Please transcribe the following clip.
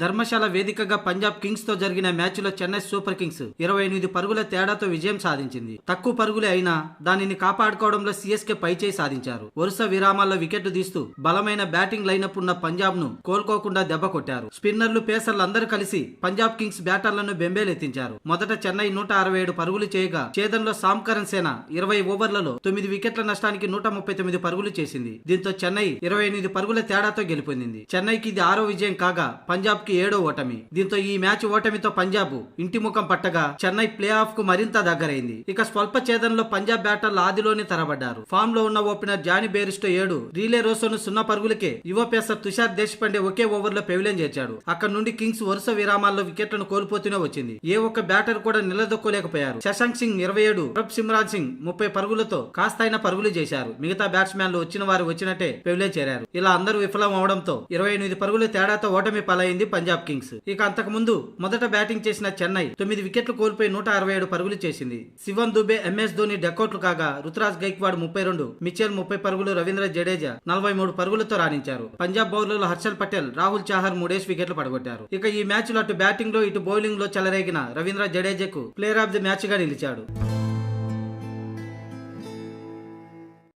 ధర్మశాల వేదికగా పంజాబ్ కింగ్స్ తో జరిగిన మ్యాచ్ లో చెన్నై సూపర్ కింగ్స్ 28 పరుగుల తేడాతో విజయం సాధించింది. తక్కువ పరుగులే అయినా దానిని కాపాడుకోవడంలో సిఎస్కే పైచేయి సాధించారు. వరుస విరామాల్లో వికెట్లు తీస్తూ బలమైన బ్యాటింగ్ లైనప్ ఉన్న పంజాబ్ ను కోలుకోకుండా దెబ్బ కొట్టారు. స్పిన్నర్లు, పేసర్లు అందరూ కలిసి పంజాబ్ కింగ్స్ బ్యాటర్లను బెంబేలెత్తించారు. మొదట చెన్నై 167 పరుగులు చేయగా ఛేదన్లో సామ్కరణ్ సేన 20 ఓవర్లలో 9 వికెట్ల నష్టానికి 139 పరుగులు చేసింది. దీంతో చెన్నై 28 పరుగుల తేడాతో గెలుపొందింది. చెన్నైకి ఇది 6వ విజయం కాగా పంజాబ్ కి 7వ ఓటమి. దీంతో ఈ మ్యాచ్ ఓటమితో పంజాబ్ ఇంటి ముఖం పట్టగా చెన్నై ప్లే ఆఫ్ కు మరింత దగ్గరైంది. ఇక స్వల్ప ఛేదనలో పంజాబ్ బ్యాటర్లు ఆదిలోనే తరబడ్డారు. ఫామ్ లో ఉన్న ఓపెనర్ జానీ బేరిస్టో 7, రీలే రోసోను 0 పరుగులకే యువ పేసర్ తుషార్ దేశపాండే ఒకే ఓవర్ లో పెవిలియన్ చేర్చాడు. అక్కడ నుండి కింగ్స్ వరుస విరామాల్లో వికెట్లను కోల్పోతూనే వచ్చింది. ఏ ఒక్క బ్యాటర్ కూడా నిలదొక్కోలేకపోయారు. శశాంక్ సింగ్ 27, ప్రబ్ సిమ్రాన్ సింగ్ 30 పరుగులతో కాస్తైన పరుగులు చేశారు. మిగతా బ్యాట్స్మెన్లు వచ్చిన వారు వచ్చినట్టే పెవిలియన్ చేరారు. ఇలా అందరూ విఫలం అవడంతో 28 పరుగుల తేడాతో ఓటమి పాలైంది పంజాబ్ కింగ్స్. ఇక అంతకు ముందు మొదట బ్యాటింగ్ చేసిన చెన్నై 9 వికెట్లు కోల్పోయి 167 పరుగులు చేసింది. శివన్ దుబే, ఎంఎస్ ధోని డెకౌట్లు కాగా రుతురాజ్ గైక్వాడ్ 32, మిచెల్ 30 పరుగులు, రవీంద్ర జడేజా 43 పరుగులతో రాణించారు. పంజాబ్ బౌలర్లు హర్షల్ పటేల్, రాహుల్ చాహర్ 3 వికెట్లు పడగొట్టారు. ఇక ఈ మ్యాచ్ లో అటు బ్యాటింగ్ లో ఇటు బౌలింగ్ లో చెలరేగిన రవీంద్ర జడేజాకు ప్లేయర్ ఆఫ్ ది మ్యాచ్ గా నిలిచాడు.